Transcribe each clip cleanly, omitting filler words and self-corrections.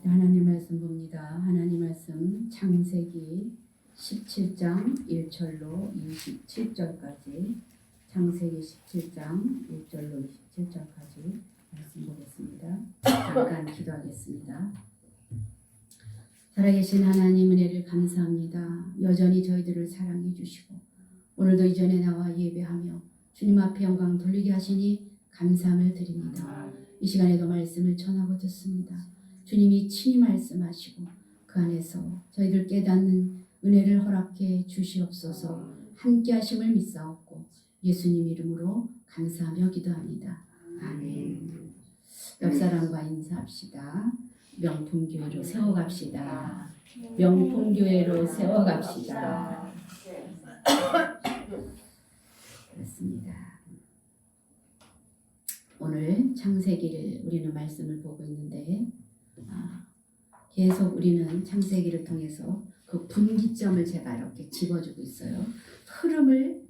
하나님 말씀 봅니다. 하나님 말씀 창세기 17장 1절로 27절까지 창세기 17장 1절로 27절까지 말씀 보겠습니다. 잠깐 기도하겠습니다. 살아계신 하나님 은혜를 감사합니다. 여전히 저희들을 사랑해 주시고 오늘도 이 전에 나와 예배하며 주님 앞에 영광 돌리게 하시니 감사함을 드립니다. 이 시간에도 말씀을 전하고 듣습니다. 주님이 친히 말씀하시고 그 안에서 저희들 깨닫는 은혜를 허락해 주시옵소서. 함께 하심을 믿사옵고 예수님 이름으로 감사하며 기도합니다. 아멘. 옆사람과 인사합시다. 명품교회로 세워갑시다. 명품교회로 세워갑시다. 그렇습니다. 오늘 창세기를 우리는 말씀을 보고 있는데 계속 우리는 창세기를 통해서 그 분기점을 제가 이렇게 집어주고 있어요. 흐름을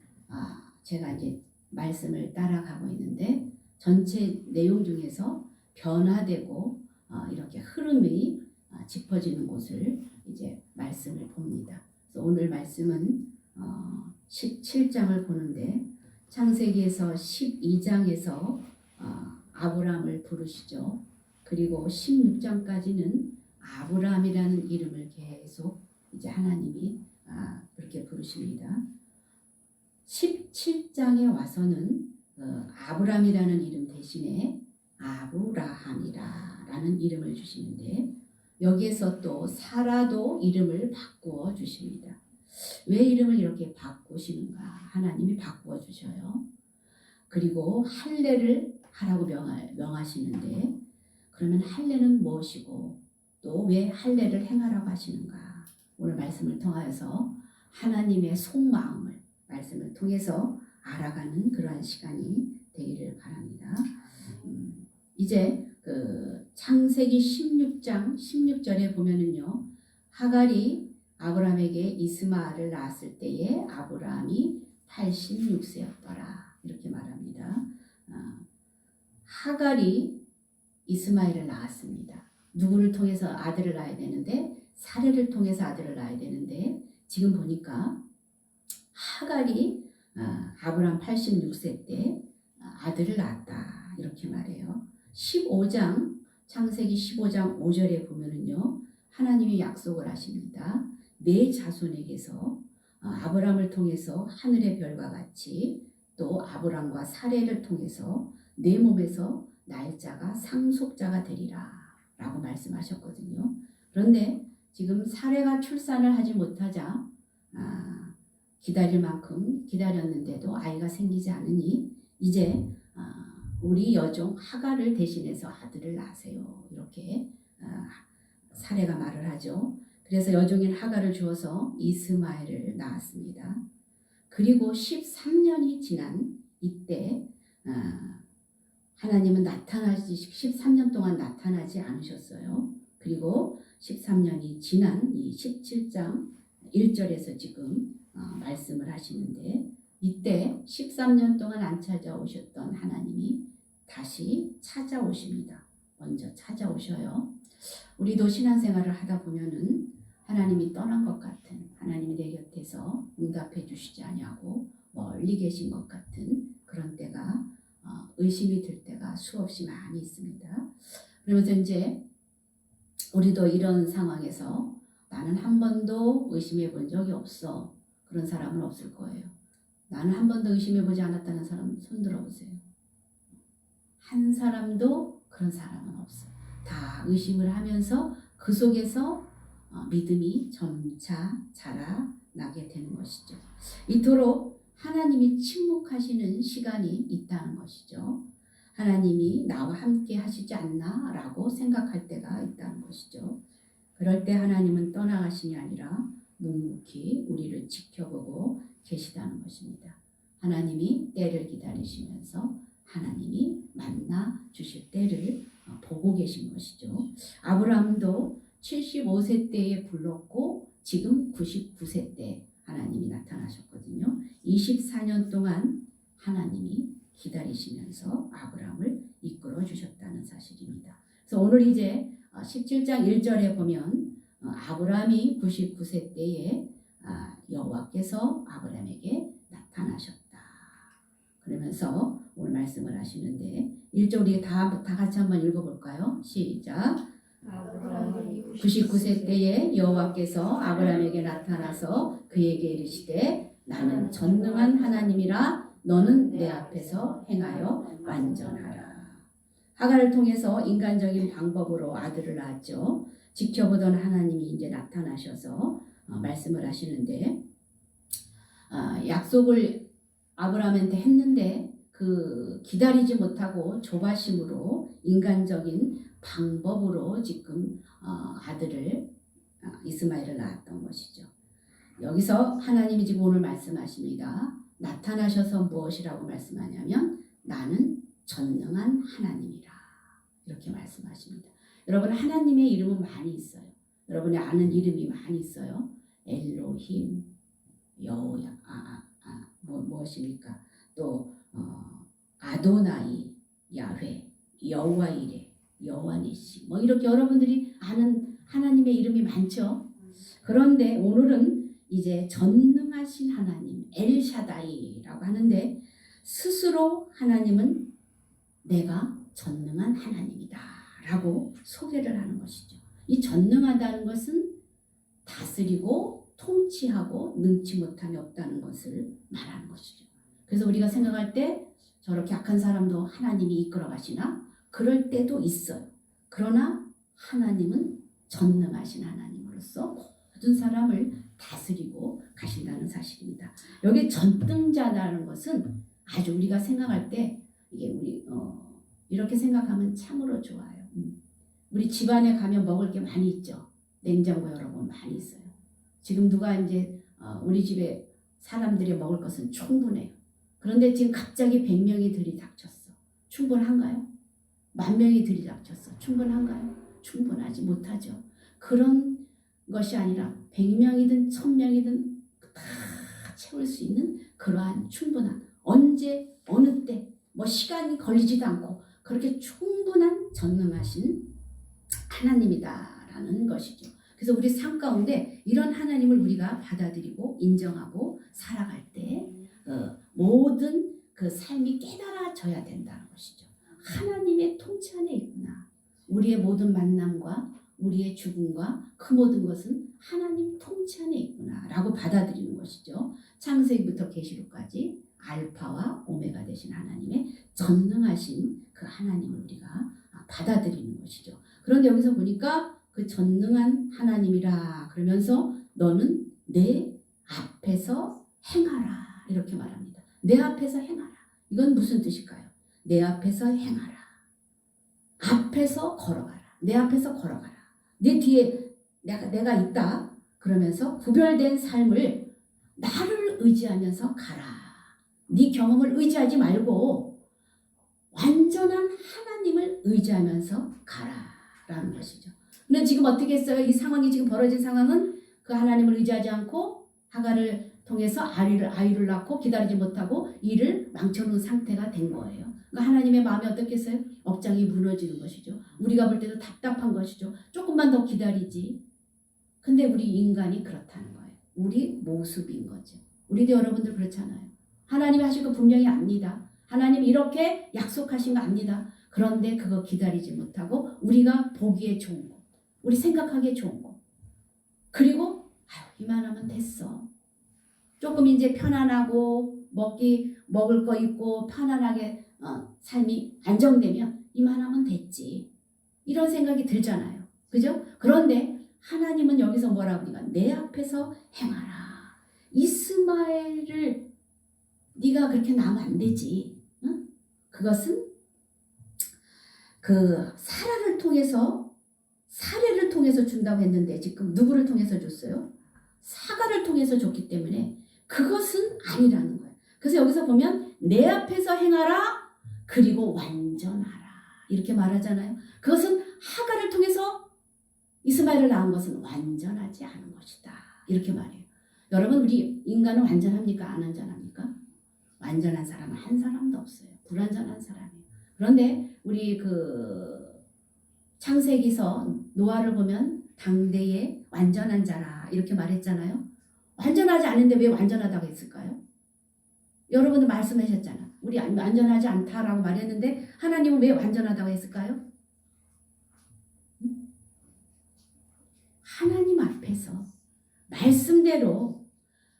제가 이제 말씀을 따라가고 있는데 전체 내용 중에서 변화되고 이렇게 흐름이 짚어지는 곳을 이제 말씀을 봅니다. 그래서 오늘 말씀은 17장을 보는데 창세기에서 12장에서 아브라함을 부르시죠. 그리고 16장까지는 아브라함이라는 이름을 계속 이제 하나님이 그렇게 부르십니다. 17장에 와서는 아브라함이라는 이름 대신에 아브라함이라는 이름을 주시는데 여기에서 또 사라도 이름을 바꾸어 주십니다. 왜 이름을 이렇게 바꾸시는가? 하나님이 바꾸어 주셔요. 그리고 할례를 하라고 명하시는데 그러면 할례는 무엇이고 또 왜 할례를 행하라고 하시는가? 오늘 말씀을 통하여서 하나님의 속마음을 말씀을 통해서 알아가는 그러한 시간이 되기를 바랍니다. 이제 그 창세기 16장 16절에 보면은요, 하갈이 아브라함에게 이스마엘을 낳았을 때에 아브라함이 86세였더라 이렇게 말합니다. 하갈이 이스마엘을 낳았습니다. 누구를 통해서 아들을 낳아야 되는데 사례를 통해서 아들을 낳아야 되는데 지금 보니까 하갈이 아브라함 86세 때 아들을 낳았다 이렇게 말해요. 15장 창세기 15장 5절에 보면은요 하나님이 약속을 하십니다. 내 자손에게서 아브라함을 통해서 하늘의 별과 같이 또 아브라함과 사례를 통해서 내 몸에서 날짜가 상속자가 되리라 라고 말씀하셨거든요. 그런데 지금 사례가 출산을 하지 못하자 기다릴 만큼 기다렸는데도 아이가 생기지 않으니 이제 우리 여종 하갈을 대신해서 아들을 낳으세요. 이렇게 사례가 말을 하죠. 그래서 여종인 하갈을 주어서 이스마엘을 낳았습니다. 그리고 13년이 지난 이때 하나님은 13년 동안 나타나지 않으셨어요. 그리고 13년이 지난 이 17장 1절에서 지금 말씀을 하시는데 이때 13년 동안 안 찾아오셨던 하나님이 다시 찾아오십니다. 먼저 찾아오셔요. 우리도 신앙생활을 하다 보면은 하나님이 떠난 것 같은, 하나님이 내 곁에서 응답해 주시지 아니하고 멀리 계신 것 같은 그런 때가 의심이 들 때가 수없이 많이 있습니다. 그러면서 이제 우리도 이런 상황에서 나는 한 번도 의심해 본 적이 없어. 그런 사람은 없을 거예요. 나는 한 번도 의심해 보지 않았다는 사람 손 들어보세요. 한 사람도 그런 사람은 없어요. 다 의심을 하면서 그 속에서 믿음이 점차 자라나게 되는 것이죠. 이토록 하나님이 침묵하시는 시간이 있다는 것이죠. 하나님이 나와 함께 하시지 않나 라고 생각할 때가 있다는 것이죠. 그럴 때 하나님은 떠나가심이 아니라 묵묵히 우리를 지켜보고 계시다는 것입니다. 하나님이 때를 기다리시면서 하나님이 만나 주실 때를 보고 계신 것이죠. 아브라함도 75세 때에 불렀고 지금 99세 때 하나님이 나타나셨거든요. 24년 동안 하나님이 기다리시면서 아브라함을 이끌어 주셨다는 사실입니다. 그래서 오늘 이제 17장 1절에 보면 아브라함이 99세 때에 여호와께서 아브라함에게 나타나셨다. 그러면서 오늘 말씀을 하시는데 1절 우리 다 같이 한번 읽어볼까요? 시작. 99세 때에 여호와께서 아브라함에게 나타나서 그에게 이르시되 나는 전능한 하나님이라 너는 내 앞에서 행하여 완전하라. 하갈을 통해서 인간적인 방법으로 아들을 낳았죠. 지켜보던 하나님이 이제 나타나셔서 말씀을 하시는데 약속을 아브라함한테 했는데 그 기다리지 못하고 조바심으로 인간적인 방법으로 지금 아들을 이스마엘을 낳았던 것이죠. 여기서 하나님이 지금 오늘 말씀하십니다. 나타나셔서 무엇이라고 말씀하냐면 나는 전능한 하나님이라 이렇게 말씀하십니다. 여러분 하나님의 이름은 많이 있어요. 여러분이 아는 이름이 많이 있어요. 엘로힘, 여호야, 무엇입니까? 또 아도나이, 야훼, 여호와이레, 여호와니시 뭐 이렇게 여러분들이 아는 하나님의 이름이 많죠. 그런데 오늘은 이제 전능하신 하나님 엘샤다이라고 하는데 스스로 하나님은 내가 전능한 하나님이다 라고 소개를 하는 것이죠. 이 전능하다는 것은 다스리고 통치하고 능치 못함이 없다는 것을 말하는 것이죠. 그래서 우리가 생각할 때 저렇게 악한 사람도 하나님이 이끌어 가시나? 그럴 때도 있어요. 그러나 하나님은 전능하신 하나님으로서 모든 사람을 다스리고 가신다는 사실입니다. 여기 전능자라는 것은 아주 우리가 생각할 때 이게 우리 이렇게 생각하면 참으로 좋아요. 우리 집안에 가면 먹을 게 많이 있죠. 냉장고 열어보면 많이 있어요. 지금 누가 이제 우리 집에 사람들이 먹을 것은 충분해요. 그런데 지금 갑자기 100명이 들이닥쳤어. 충분한가요? 10,000명이 들이닥쳤어. 충분한가요? 충분하지 못하죠. 그런 것이 아니라 100명이든 1000명이든 다 채울 수 있는 그러한 충분한 언제 어느 때 뭐 시간이 걸리지도 않고 그렇게 충분한 전능하신 하나님이다라는 것이죠. 그래서 우리 삶 가운데 이런 하나님을 우리가 받아들이고 인정하고 살아갈 때 모든 그 삶이 깨달아져야 된다는 것이죠. 하나님의 통치 안에 있구나. 우리의 모든 만남과 우리의 죽음과 그 모든 것은 하나님 통치 안에 있구나 라고 받아들이는 것이죠. 창세기부터 계시록까지 알파와 오메가 되신 하나님의 전능하신 그 하나님을 우리가 받아들이는 것이죠. 그런데 여기서 보니까 그 전능한 하나님이라 그러면서 너는 내 앞에서 행하라 이렇게 말합니다. 내 앞에서 행하라. 이건 무슨 뜻일까요? 내 앞에서 행하라. 앞에서 걸어가라. 내 앞에서 걸어가라. 내 뒤에 내가 있다. 그러면서 구별된 삶을 나를 의지하면서 가라. 네 경험을 의지하지 말고 완전한 하나님을 의지하면서 가라라는 것이죠. 근데 지금 어떻게 했어요? 이 상황이 지금 벌어진 상황은 그 하나님을 의지하지 않고 하갈을 통해서 아이를 낳고 기다리지 못하고 일을 망쳐놓은 상태가 된 거예요. 그러니까 하나님의 마음이 어떻겠어요? 억장이 무너지는 것이죠. 우리가 볼 때도 답답한 것이죠. 조금만 더 기다리지. 근데 우리 인간이 그렇다는 거예요. 우리 모습인 거죠. 우리도 여러분들 그렇잖아요. 하나님이 하실 거 분명히 압니다. 하나님 이렇게 약속하신 거 압니다. 그런데 그거 기다리지 못하고 우리가 보기에 좋은 거, 우리 생각하기에 좋은 거, 그리고 이만하면 됐어. 조금 이제 편안하고 먹을 거 있고 편안하게 삶이 안정되면 이만하면 됐지. 이런 생각이 들잖아요. 그죠? 그런데 하나님은 여기서 뭐라고 하니까 내 앞에서 행하라. 이스마엘을 네가 그렇게 낳으면 안 되지. 응? 그것은 그 사라를 통해서 사례를 통해서 준다고 했는데 지금 누구를 통해서 줬어요? 사가를 통해서 줬기 때문에 그것은 아니라는 거예요. 그래서 여기서 보면 내 앞에서 행하라 그리고 완전하라 이렇게 말하잖아요. 그것은 하가를 통해서 이스마엘을 낳은 것은 완전하지 않은 것이다 이렇게 말해요. 여러분 우리 인간은 완전합니까? 안 완전합니까? 완전한 사람은 한 사람도 없어요. 불완전한 사람이에요. 그런데 우리 그 창세기서 노아를 보면 당대의 완전한 자라 이렇게 말했잖아요. 완전하지 않은데 왜 완전하다고 했을까요? 여러분도 말씀하셨잖아. 우리 완전하지 않다라고 말했는데 하나님은 왜 완전하다고 했을까요? 하나님 앞에서 말씀대로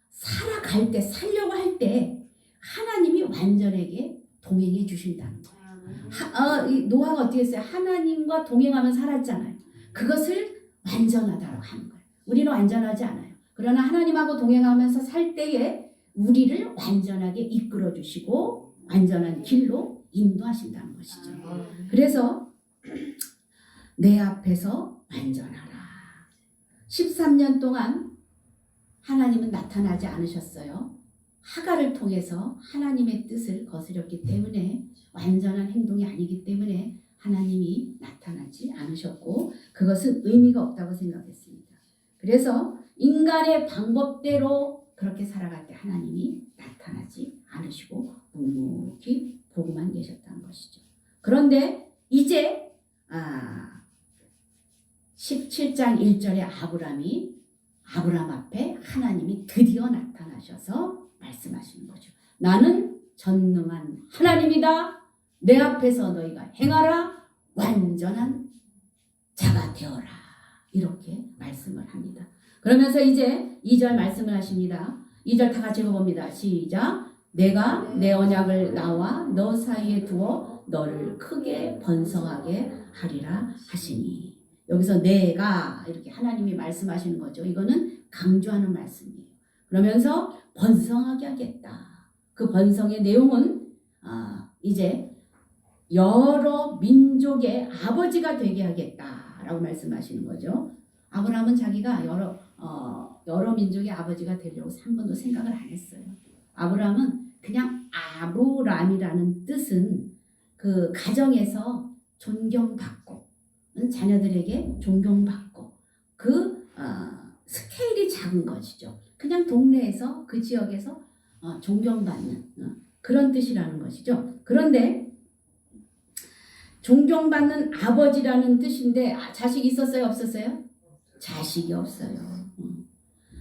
살아갈 때, 살려고 할 때 하나님이 완전하게 동행해 주신다는 거예요. 이 노아가 어떻게 했어요? 하나님과 동행하며 살았잖아요. 그것을 완전하다고 하는 거예요. 우리는 완전하지 않아요. 그러나 하나님하고 동행하면서 살 때에 우리를 완전하게 이끌어 주시고 완전한 길로 인도하신다는 것이죠. 그래서 내 앞에서 완전하라. 13년 동안 하나님은 나타나지 않으셨어요. 하갈을 통해서 하나님의 뜻을 거스렸기 때문에 완전한 행동이 아니기 때문에 하나님이 나타나지 않으셨고 그것은 의미가 없다고 생각했습니다. 그래서 인간의 방법대로 그렇게 살아갈 때 하나님이 나타나지 않으시고 묵묵히 보고만 계셨다는 것이죠. 그런데 이제 17장 1절에 아브라함 앞에 하나님이 드디어 나타나셔서 말씀하시는 거죠. 나는 전능한 하나님이다. 내 앞에서 너희가 행하라. 완전한 자가 되어라. 이렇게 말씀을 합니다. 그러면서 이제 2절 말씀을 하십니다. 2절 다 같이 읽어봅니다. 시작. 내가 내 언약을 나와 너 사이에 두어 너를 크게 번성하게 하리라 하시니. 여기서 내가 이렇게 하나님이 말씀하시는 거죠. 이거는 강조하는 말씀이에요. 그러면서 번성하게 하겠다. 그 번성의 내용은 이제 여러 민족의 아버지가 되게 하겠다라고 말씀하시는 거죠. 아브라함은 자기가 여러 민족의 아버지가 되려고 한 번도 생각을 안 했어요. 아브라함은 그냥 아브람이라는 뜻은 그 가정에서 존경받고 자녀들에게 존경받고 그 스케일이 작은 것이죠. 그냥 동네에서 그 지역에서 존경받는 그런 뜻이라는 것이죠. 그런데 존경받는 아버지라는 뜻인데 자식이 있었어요? 없었어요? 자식이 없어요.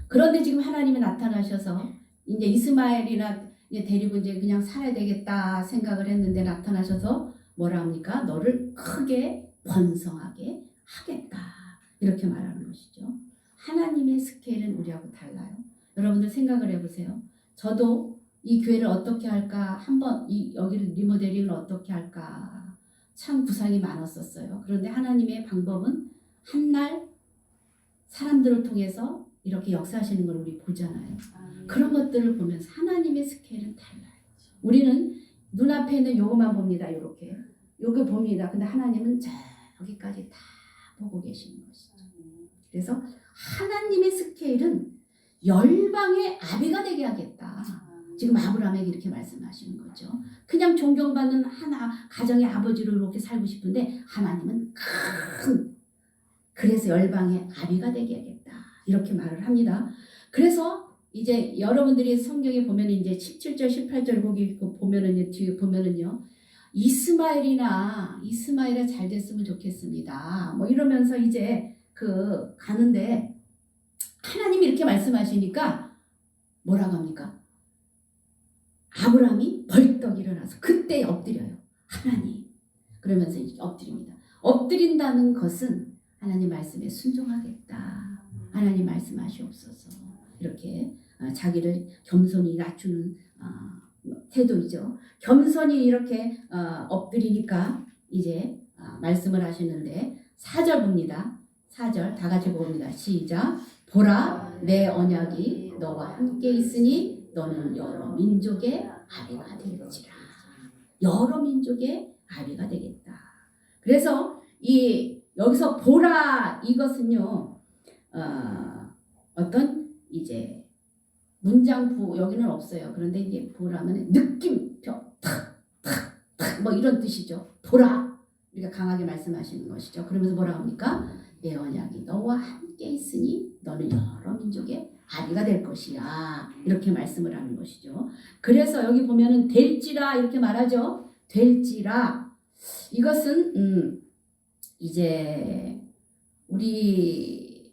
그런데 지금 하나님이 나타나셔서 이제 이스마엘이나 데리고 이제 그냥 살아야 되겠다 생각을 했는데 나타나셔서 뭐라 합니까? 너를 크게 번성하게 하겠다. 이렇게 말하는 것이죠. 하나님의 스케일은 우리하고 달라요. 여러분들 생각을 해보세요. 저도 이 교회를 어떻게 할까? 한번 여기를 리모델링을 어떻게 할까? 참 구상이 많았었어요. 그런데 하나님의 방법은 한날 사람들을 통해서 이렇게 역사하시는 걸 우리 보잖아요. 그런 것들을 보면서 하나님의 스케일은 달라요. 우리는 눈앞에 있는 요것만 봅니다. 이렇게. 요거 봅니다. 근데 하나님은 저기까지 다 보고 계시는 것이죠. 그래서 하나님의 스케일은 열방의 아비가 되게 하겠다. 지금 아브라함에게 이렇게 말씀하시는 거죠. 그냥 존경받는 가정의 아버지로 이렇게 살고 싶은데 하나님은 그래서 열방의 아비가 되게 하겠다. 이렇게 말을 합니다. 그래서 이제 여러분들이 성경에 보면 이제 17절, 18절 거기 보면은 뒤에 보면은요. 이스마엘아 잘 됐으면 좋겠습니다. 뭐 이러면서 이제 가는데 하나님이 이렇게 말씀하시니까 뭐라고 합니까? 아브라함이 벌떡 일어나서 그때 엎드려요. 하나님. 그러면서 이렇게 엎드립니다. 엎드린다는 것은 하나님 말씀에 순종하겠다. 하나님 말씀하시옵소서. 이렇게 자기를 겸손히 낮추는 태도이죠. 겸손히 이렇게 엎드리니까 이제 말씀을 하시는데 4절 봅니다. 4절 다 같이 봅니다. 시작. 보라 내 언약이 너와 함께 있으니 너는 여러 민족의 아비가 되겠지라. 여러 민족의 아비가 되겠다. 그래서 여기서 보라 이것은요 어떤 이제 문장부 여기는 없어요. 그런데 이제 보라면 느낌표 탁탁탁 뭐 이런 뜻이죠. 보라 우리가 강하게 말씀하시는 것이죠. 그러면서 뭐라 합니까? 내 언약이 너와 함께 있으니 너는 여러 민족의 아비가 될 것이야. 이렇게 말씀을 하는 것이죠. 그래서 여기 보면은 될지라 이렇게 말하죠. 될지라 이것은 이제 우리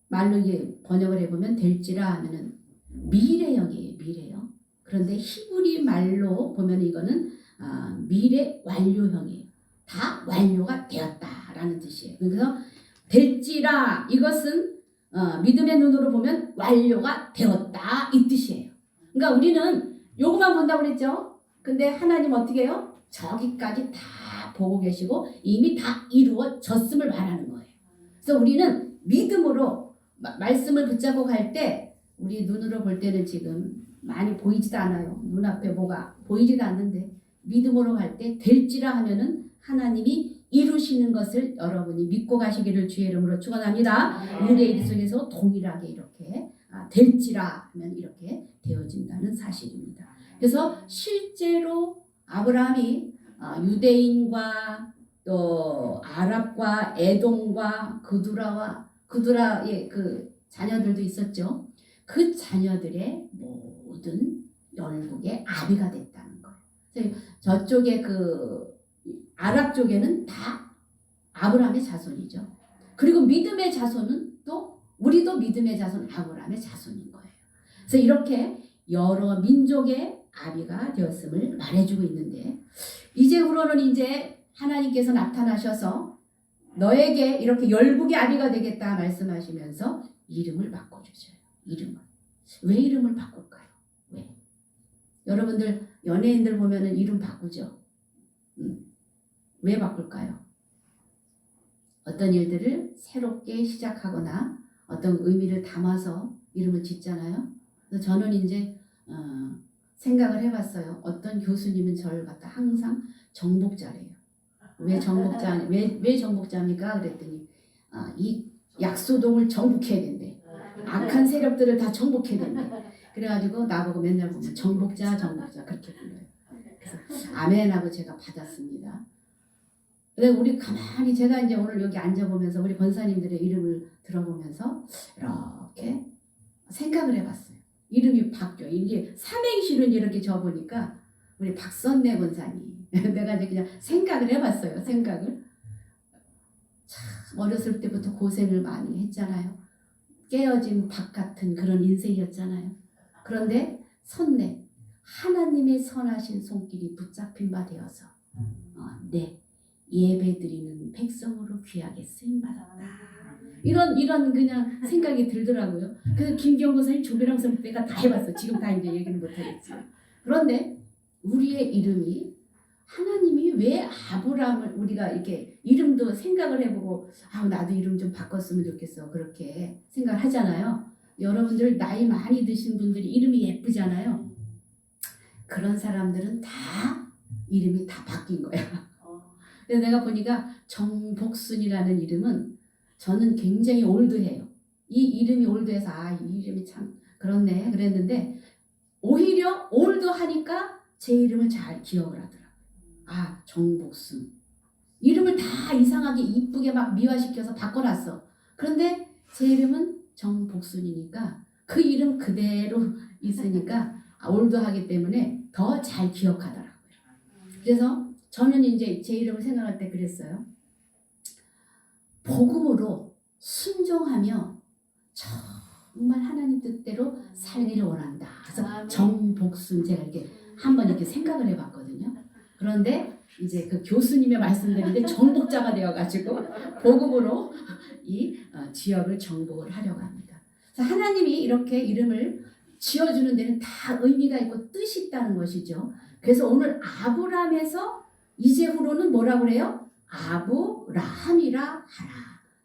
말로 이게 번역을 해보면 될지라 하면은 미래형이에요. 미래형. 그런데 히브리 말로 보면 이거는 미래 완료형이에요. 다 완료가 되었다라는 뜻이에요. 그래서 될지라 이것은 믿음의 눈으로 보면 완료가 되었다 이 뜻이에요. 그러니까 우리는 요거만 본다고 그랬죠. 근데 하나님 어떻게 해요? 저기까지 다 보고 계시고 이미 다 이루어졌음을 말하는 거예요. 그래서 우리는 믿음으로 말씀을 붙잡고 갈 때 우리 눈으로 볼 때는 지금 많이 보이지도 않아요. 눈앞에 뭐가 보이지도 않는데 믿음으로 갈 때 될지라 하면은 하나님이 이루시는 것을 여러분이 믿고 가시기를 주의 이름으로 축원합니다. 유대인 속에서 동일하게 이렇게 될지라 하면 이렇게 되어진다는 사실입니다. 그래서 실제로 아브라함이 유대인과 또 아랍과 에돔과 그두라의 그 자녀들도 있었죠. 그 자녀들의 모든 열국의 아비가 됐다는 거예요. 그래서 저쪽에 그 아랍 쪽에는 다 아브라함의 자손이죠. 그리고 믿음의 자손은 또 우리도 믿음의 자손 아브라함의 자손인 거예요. 그래서 이렇게 여러 민족의 아비가 되었음을 말해주고 있는데 이제후로는 이제 하나님께서 나타나셔서 너에게 이렇게 열국의 아비가 되겠다 말씀하시면서 이름을 바꿔주셔요. 이름을. 왜 이름을 바꿀까요? 왜? 여러분들 연예인들 보면은 이름 바꾸죠. 왜 바꿀까요? 어떤 일들을 새롭게 시작하거나 어떤 의미를 담아서 이름을 짓잖아요. 그래서 저는 이제 생각을 해봤어요. 어떤 교수님은 저를 갖다 항상 정복자래요. 왜 정복자입니까? 그랬더니 이 약소동을 정복해야 된대. 악한 세력들을 다 정복해야 된대. 그래가지고 나보고 맨날 보면 정복자 그렇게 불러요. 그래서 아멘하고 제가 받았습니다. 근데 우리 가만히 제가 이제 오늘 여기 앉아보면서 우리 권사님들의 이름을 들어보면서 이렇게 생각을 해봤어요. 이름이 바뀌어. 이게 삼행시를 이렇게 적으니까 우리 박선내 권사님 내가 이제 그냥 생각을 해봤어요. 생각을 참 어렸을 때부터 고생을 많이 했잖아요. 깨어진 박 같은 그런 인생이었잖아요. 그런데 선내 하나님의 선하신 손길이 붙잡힌 바 되어서 네 예배드리는 백성으로 귀하게 쓰임받았다. 이런 그냥 생각이 들더라고요. 그래서 김경호 선생님, 조배랑 선생님 내가 다 해봤어. 지금 다 이제 얘기는 못하겠지만. 그런데 우리의 이름이 하나님이 왜 아브라함을 우리가 이렇게 이름도 생각을 해보고 나도 이름 좀 바꿨으면 좋겠어. 그렇게 생각을 하잖아요. 여러분들 나이 많이 드신 분들이 이름이 예쁘잖아요. 그런 사람들은 다 이름이 다 바뀐 거야. 그래서 내가 보니까 정복순이라는 이름은 저는 굉장히 올드해요. 이 이름이 올드해서 이 이름이 참 그렇네 그랬는데 오히려 올드하니까 제 이름을 잘 기억을 하더라고요. 정복순. 이름을 다 이상하게 이쁘게 막 미화시켜서 바꿔놨어. 그런데 제 이름은 정복순이니까 그 이름 그대로 있으니까 올드하기 때문에 더 잘 기억하더라고요. 그래서 저는 이제 제 이름을 생각할 때 그랬어요. 복음으로 순종하며 정말 하나님 뜻대로 살기를 원한다. 그래서 정복순 제가 이렇게 한번 이렇게 생각을 해봤거든요. 그런데 이제 그 교수님의 말씀대로 정복자가 되어가지고 복음으로 이 지역을 정복을 하려고 합니다. 그래서 하나님이 이렇게 이름을 지어주는 데는 다 의미가 있고 뜻이 있다는 것이죠. 그래서 오늘 아브람에서 이제후로는 뭐라고 그래요? 아브라함이라 하라.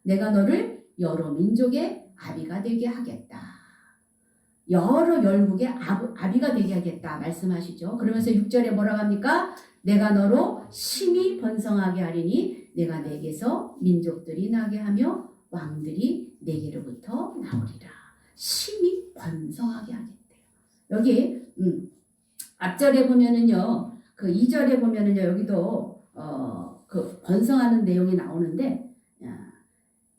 내가 너를 여러 민족의 아비가 되게 하겠다. 여러 열국의 아비가 되게 하겠다 말씀하시죠. 그러면서 6절에 뭐라고 합니까? 내가 너로 심히 번성하게 하리니 내가 내게서 민족들이 나게 하며 왕들이 내게로부터 나오리라. 심히 번성하게 하겠대요. 여기 앞절에 보면은요. 그 2절에 보면은요. 여기도 그 번성하는 내용이 나오는데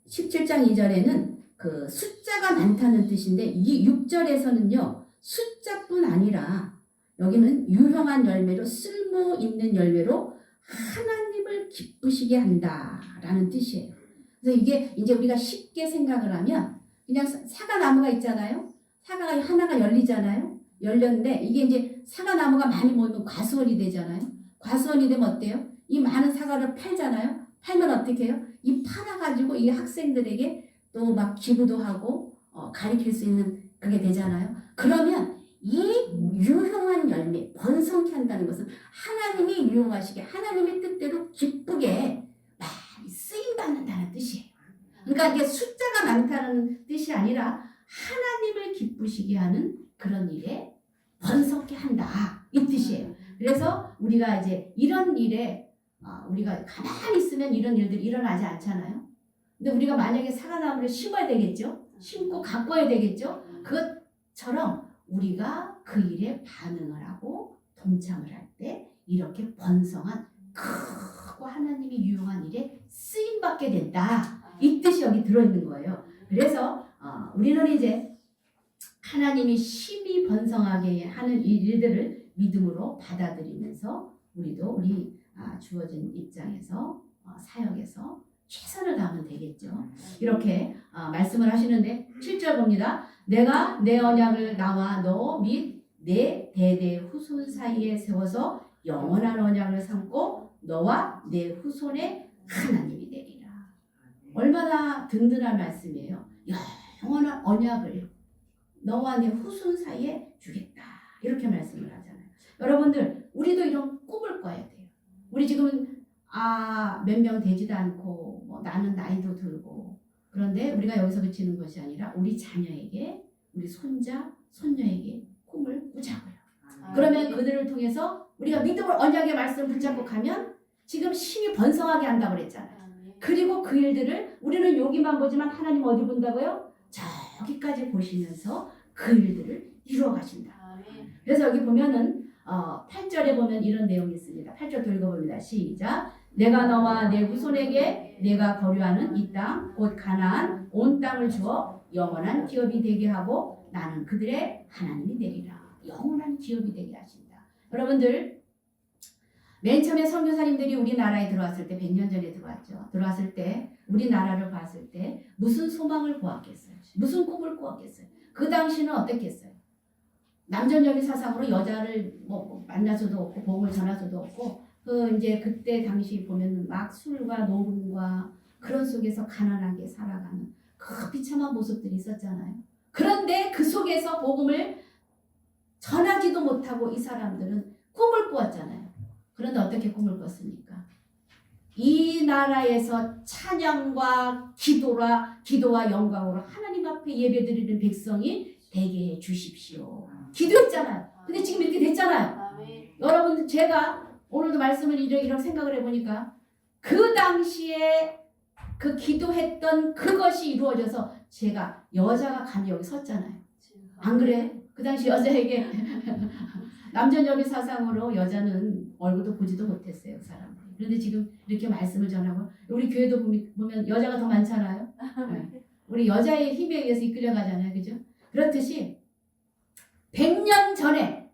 17장 2절에는 그 숫자가 많다는 뜻인데 이 6절에서는요. 숫자뿐 아니라 여기는 유효한 열매로 쓸모 있는 열매로 하나님을 기쁘시게 한다라는 뜻이에요. 그래서 이게 이제 우리가 쉽게 생각을 하면 그냥 사과나무가 있잖아요. 사과가 하나가 열리잖아요. 열렸는데 이게 이제 사과나무가 많이 모이면 과수원이 되잖아요. 과수원이 되면 어때요? 이 많은 사과를 팔잖아요. 팔면 어떻게 해요? 이 팔아가지고 이 학생들에게 또 막 기부도 하고 가르칠 수 있는 그게 되잖아요. 그러면 이 유효한 열매, 번성케 한다는 것은 하나님이 유용하시게 하나님의 뜻대로 기쁘게 많이 쓰임받는다는 뜻이에요. 그러니까 이게 숫자가 많다는 뜻이 아니라 하나님을 기쁘시게 하는 그런 일에 번성케 한다 이 뜻이에요. 그래서 우리가 이제 이런 일에 우리가 가만히 있으면 이런 일들이 일어나지 않잖아요. 근데 우리가 만약에 사과나무를 심어야 되겠죠. 심고 가꿔야 되겠죠. 그것처럼 우리가 그 일에 반응을 하고 동참을 할 때 이렇게 번성한 크고 하나님이 유용한 일에 쓰임받게 된다. 이 뜻이 여기 들어있는 거예요. 그래서 우리는 이제 하나님이 심히 번성하게 하는 이 일들을 믿음으로 받아들이면서 우리도 우리 주어진 입장에서 사역에서 최선을 다하면 되겠죠. 이렇게 말씀을 하시는데 7절 봅니다. 내가 내 언약을 나와 너 및 내 대대 후손 사이에 세워서 영원한 언약을 삼고 너와 내 후손의 하나님이 되리라. 얼마나 든든한 말씀이에요. 영원한 언약을 너와 내 후손 사이에 주겠다. 이렇게 말씀을 하잖아요. 여러분들 우리도 이런 꿈을 꿔야 돼요. 우리 지금 몇 명 되지도 않고 뭐 나는 나이도 들고 그런데 우리가 여기서 그치는 것이 아니라 우리 자녀에게 우리 손자 손녀에게 꿈을 꾸자고요. 그러면 그들을 통해서 우리가 믿음을 언약의 말씀을 붙잡고 가면 지금 힘이 번성하게 한다고 그랬잖아요. 그리고 그 일들을 우리는 여기만 보지만 하나님 어디 본다고요? 저기까지 보시면서 그 일들을 이루어 가신다. 그래서 여기 보면은 8절에 보면 이런 내용이 있습니다. 8절 또 읽어봅니다. 시작. 내가 너와 내 후손에게 내가 거류하는 이 땅 곧 가나안 온 땅을 주어 영원한 기업이 되게 하고 나는 그들의 하나님이 되리라. 영원한 기업이 되게 하신다. 여러분들 맨 처음에 선교사님들이 우리나라에 들어왔을 때 100년 전에 들어왔죠. 들어왔을 때 우리나라를 봤을 때 무슨 소망을 보았겠어요? 무슨 꿈을 꾸었겠어요? 그 당시는 어땠겠어요? 남전여비 사상으로 여자를 뭐 만나서도 없고 복음을 전할 수도 없고 이제 그때 당시 보면 막 술과 노름과 그런 속에서 가난하게 살아가는 그 비참한 모습들이 있었잖아요. 그런데 그 속에서 복음을 전하지도 못하고 이 사람들은 꿈을 꾸었잖아요. 그런데 어떻게 꿈을 꿨습니까? 이 나라에서 찬양과 기도와 영광으로 하나님 앞에 예배드리는 백성이 되게 해 주십시오. 기도했잖아요. 근데 지금 이렇게 됐잖아요. 여러분 제가 오늘도 말씀을 이런 생각을 해보니까 그 당시에 그 기도했던 그것이 이루어져서 제가 여자가 감히 여기 섰잖아요. 안 그래? 그 당시 여자에게 남전여비 사상으로 여자는 얼굴도 보지도 못했어요. 그 사람들이. 그런데 지금 이렇게 말씀을 전하고 우리 교회도 보면 여자가 더 많잖아요. 네. 우리 여자의 힘에 의해서 이끌려가잖아요. 그죠? 그렇듯이 100년 전에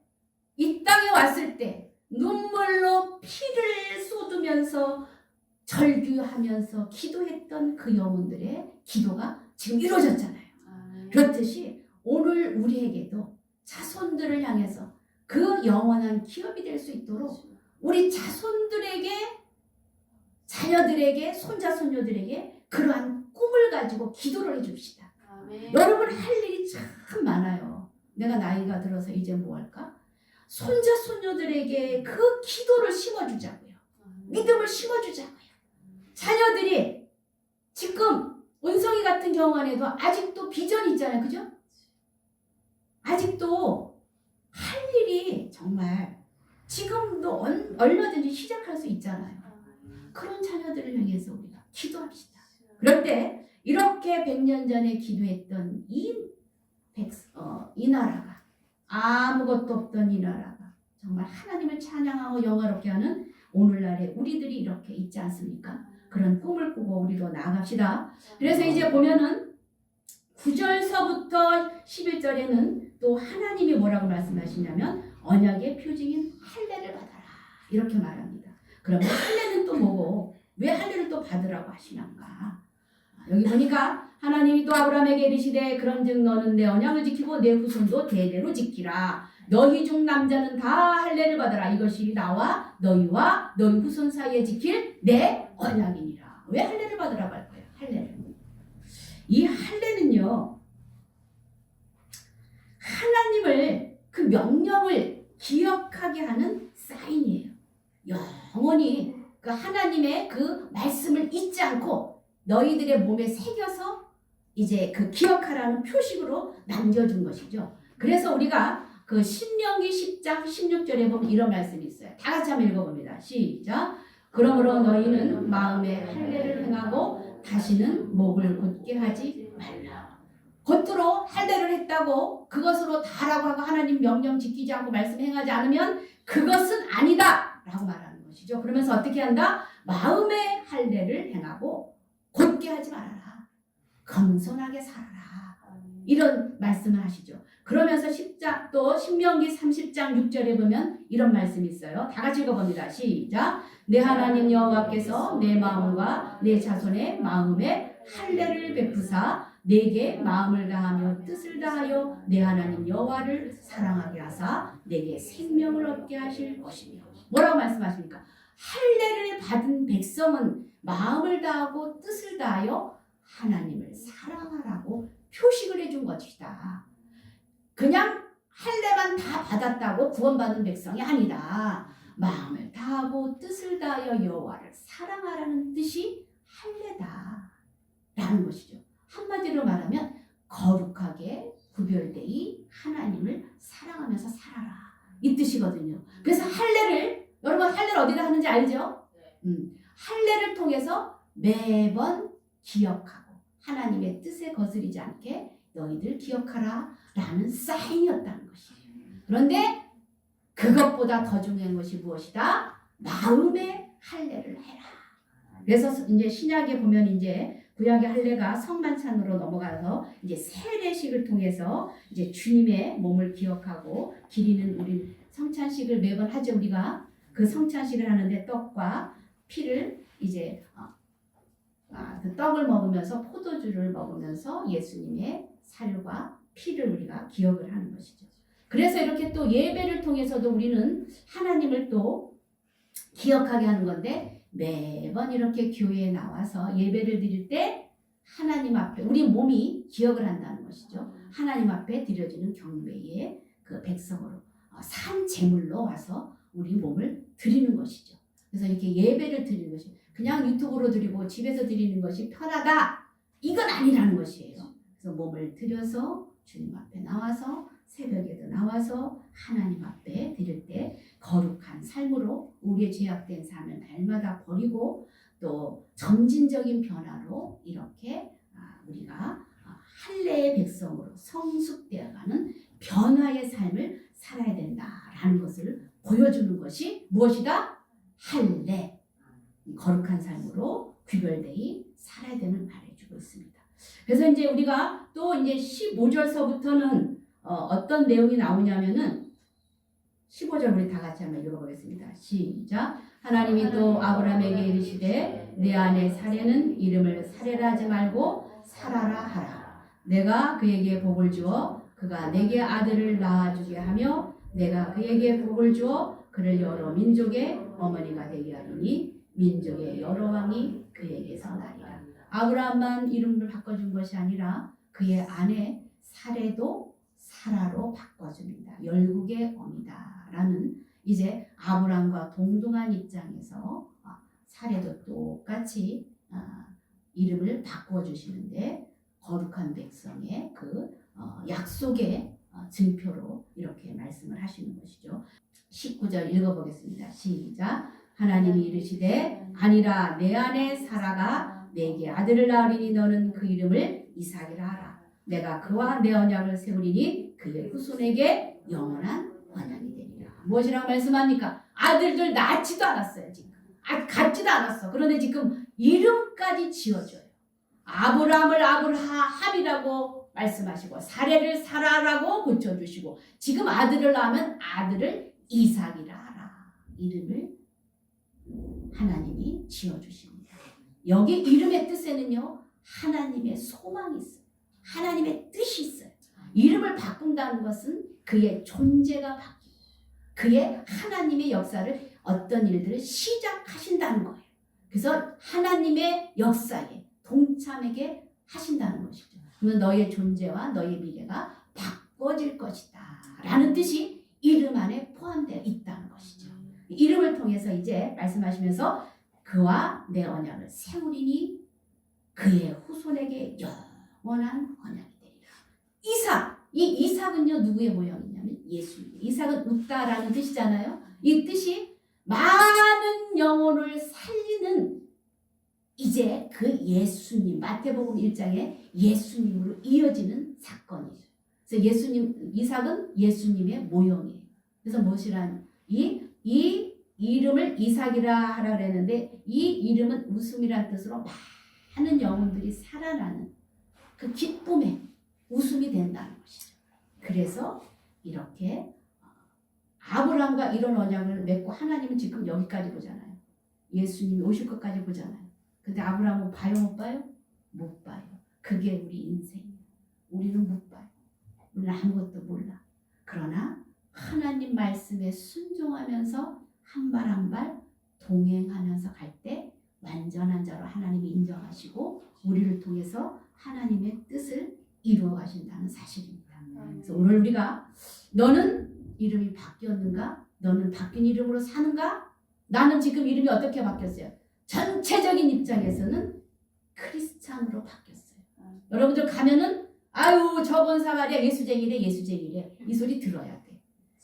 이 땅에 왔을 때 눈물로 피를 쏟으면서 절규하면서 기도했던 그 영혼들의 기도가 지금 이루어졌잖아요. 그렇듯이 오늘 우리에게도 자손들을 향해서 그 영원한 기업이 될 수 있도록 우리 자손들에게 자녀들에게 손자 손녀들에게 그러한 꿈을 가지고 기도를 해줍시다. 여러분 할 일이 참 많아요. 내가 나이가 들어서 이제 뭐 할까? 손자 손녀들에게 그 기도를 심어주자고요. 믿음을 심어주자고요. 자녀들이 지금 은성이 같은 경우 안에도 아직도 비전이 있잖아요. 그죠? 아직도 할 일이 정말 지금도 얼마든지 시작할 수 있잖아요. 그런 자녀들을 향해서 우리가 기도합시다. 그럴 때 이렇게 100년 전에 기도했던 이 나라가 아무것도 없던 이 나라가 정말 하나님을 찬양하고 영화롭게 하는 오늘날에 우리들이 이렇게 있지 않습니까? 그런 꿈을 꾸고 우리로 나아갑시다. 그래서 이제 보면은 9절서부터 11절에는 또 하나님이 뭐라고 말씀하시냐면 언약의 표징인 할례를 받아라 이렇게 말합니다. 그러면 할례는 또 뭐고 왜 할례를 또 받으라고 하시는가? 여기 보니까 하나님이 또 아브라함에게 이르시되 그런즉 너는 내 언약을 지키고 내 후손도 대대로 지키라. 너희 중 남자는 다 할례를 받아라. 이것이 나와 너희와 너희 후손 사이에 지킬 내 언약이니라. 왜 할례를 받으라고 할 거예요? 할례를. 이 할례는요, 하나님을 그 명령을 기억하게 하는 사인이에요. 영원히 그 하나님의 그 말씀을 잊지 않고 너희들의 몸에 새겨서 이제 그 기억하라는 표식으로 남겨준 것이죠. 그래서 우리가 그 신명기 10장 16절에 보면 이런 말씀이 있어요. 다 같이 한번 읽어봅니다. 시작. 그러므로 너희는 마음에 할례를 행하고 다시는 목을 곧게 하지 말라. 겉으로 할례를 했다고 그것으로 다라고 하고 하나님 명령 지키지 않고 말씀 행하지 않으면 그것은 아니다 라고 말하는 것이죠. 그러면서 어떻게 한다? 마음에 할례를 행하고 곧게 하지 말아라. 겸손하게 살아라. 이런 말씀을 하시죠. 그러면서 또 신명기 30장 6절에 보면 이런 말씀이 있어요. 다 같이 읽어봅니다. 시작. 내 하나님 여호와께서 내 마음과 내 자손의 마음에 할례를 베푸사 내게 마음을 다하며 뜻을 다하여 내 하나님 여호와를 사랑하게 하사 내게 생명을 얻게 하실 것이며. 뭐라고 말씀하십니까? 할례를 받은 백성은 마음을 다하고 뜻을 다하여 하나님을 사랑하라고 표식을 해준 것이다. 그냥 할례만 다 받았다고 구원받은 백성이 아니다. 마음을 다하고 뜻을 다하여 여호와를 사랑하라는 뜻이 할례다 라는 것이죠. 한마디로 말하면 거룩하게 구별되이 하나님을 사랑하면서 살아라 이 뜻이거든요. 그래서 할례를 여러분 할례를 어디다 하는지 알죠? 할례를 통해서 매번 기억하고 하나님의 뜻에 거스리지 않게 너희들 기억하라 라는 사인이었다는 것이에요. 그런데 그것보다 더 중요한 것이 무엇이다? 마음의 할례를 해라. 그래서 이제 신약에 보면 이제 구약의 할례가 성만찬으로 넘어가서 이제 세례식을 통해서 이제 주님의 몸을 기억하고 기리는 우리 성찬식을 매번 하죠. 우리가 그 성찬식을 하는데 떡과 피를 이제 그 떡을 먹으면서 포도주를 먹으면서 예수님의 살과 피를 우리가 기억을 하는 것이죠. 그래서 이렇게 또 예배를 통해서도 우리는 하나님을 또 기억하게 하는 건데 매번 이렇게 교회에 나와서 예배를 드릴 때 하나님 앞에 우리 몸이 기억을 한다는 것이죠. 하나님 앞에 드려지는 경배의 그 백성으로 산 제물로 와서 우리 몸을 드리는 것이죠. 그래서 이렇게 예배를 드리는 것이 그냥 유튜브로 드리고 집에서 드리는 것이 편하다 이건 아니라는 것이에요. 그래서 몸을 들여서 주님 앞에 나와서 새벽에도 나와서 하나님 앞에 드릴 때 거룩한 삶으로 우리의 죄악된 삶을 날마다 버리고 또 점진적인 변화로 이렇게 우리가 할례의 백성으로 성숙되어가는 변화의 삶을 살아야 된다라는 것을 보여주는 것이 무엇이다? 할례. 거룩한 삶으로 구별되이 살아야 되는 말해주고 있습니다. 그래서 이제 우리가 또 이제 15절서부터는 어떤 내용이 나오냐면은 15절 우리 다 같이 한번 읽어보겠습니다. 시작. 하나님이 또 아브라함에게 이르시되 내 안에 사례는 이름을 사례라 하지 말고 사라라 하라. 내가 그에게 복을 주어 그가 내게 아들을 낳아주게 하며 내가 그에게 복을 주어 그를 여러 민족의 어머니가 되게 하리니 민족의 여러 왕이 그에게서 나리라. 아브라함만 이름을 바꿔준 것이 아니라 그의 아내 사례도 사라로 바꿔줍니다. 열국의 어미다라는 이제 아브라함과 동등한 입장에서 사례도 똑같이 이름을 바꿔주시는데 거룩한 백성의 그 약속의 증표로 이렇게 말씀을 하시는 것이죠. 19절 읽어보겠습니다. 시작. 하나님이 이르시되 아니라 내 아내 사라가 내게 아들을 낳으리니 너는 그 이름을 이삭이라 하라. 내가 그와 내 언약을 세우리니 그의 후손에게 영원한 언약이 되리라. 무엇이라고 말씀합니까? 아들들 낳지도 않았어요. 지금 갖지도 않았어. 그런데 지금 이름까지 지어줘요. 아브라함을 아브라함이라고 말씀하시고 사례를 사라라고 고쳐주시고 지금 아들을 낳으면 아들을 이삭이라 하라. 이름을 하나님이 지어주십니다. 여기 이름의 뜻에는요 하나님의 소망이 있어요. 하나님의 뜻이 있어요. 이름을 바꾼다는 것은 그의 존재가 바뀌고 그의 하나님의 역사를 어떤 일들을 시작하신다는 거예요. 그래서 하나님의 역사에 동참하게 하신다는 것이죠. 그러면 너의 존재와 너의 미래가 바꿔질 것이다 라는 뜻이 이름 안에 포함되어 있다는 것이죠. 이름을 통해서 이제 말씀하시면서 그와 내 언약을 세우리니 그의 후손에게 영원한 언약이 되리라. 이삭, 이 이삭은요 누구의 모형이냐면 예수님. 이삭은 웃다라는 뜻이잖아요. 이 뜻이 많은 영혼을 살리는 이제 그 예수님, 마태복음 1장에 예수님으로 이어지는 사건이죠. 그래서 예수님, 이삭은 예수님의 모형이에요. 그래서 무엇이란 이 이름을 이삭이라 하라 그랬는데 이 이름은 웃음이란 뜻으로 많은 영혼들이 살아나는 그 기쁨의 웃음이 된다는 것이죠. 그래서 이렇게 아브라함과 이런 언약을 맺고 하나님은 지금 여기까지 보잖아요. 예수님이 오실 것까지 보잖아요. 근데 아브라함은 봐요 못 봐요? 못 봐요. 그게 우리 인생이에요. 우리는 못 봐요. 우리는 아무것도 몰라. 그러나 하나님 말씀에 순종하면서 한 발 한 발 동행하면서 갈 때 완전한 자로 하나님이 인정하시고 우리를 통해서 하나님의 뜻을 이루어 가신다는 사실입니다. 그래서 오늘 우리가 너는 이름이 바뀌었는가? 너는 바뀐 이름으로 사는가? 나는 지금 이름이 어떻게 바뀌었어요? 전체적인 입장에서는 크리스찬으로 바뀌었어요. 여러분들 가면은 아유 저 권사 말이야 예수쟁이래 예수쟁이래 이 소리 들어야 돼.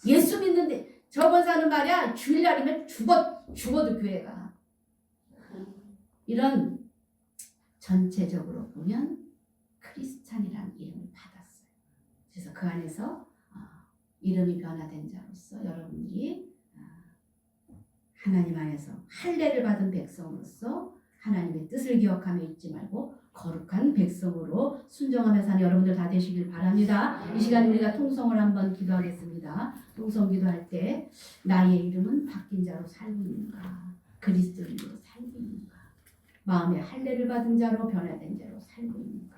예수 믿는데 저 권사는 말이야 주일날이면 죽어도 교회 가. 이런 전체적으로 보면 크리스찬이라는 이름을 받았어요. 그래서 그 안에서 이름이 변화된 자로서 여러분들이 하나님 안에서 할례를 받은 백성으로서 하나님의 뜻을 기억하며 잊지 말고 거룩한 백성으로 순종하며 사는 여러분들 다 되시길 바랍니다. 이 시간에 우리가 통성을 한번 기도하겠습니다. 통성 기도할 때 나의 이름은 바뀐 자로 살고 있는가? 그리스도인으로 살고 있는가? 마음에 할례를 받은 자로 변화된 자로 살고 있는가?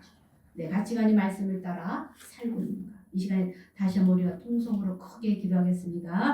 내 가치관이 말씀을 따라 살고 있는가? 이 시간에 다시 한번 우리가 통성으로 크게 기도하겠습니다.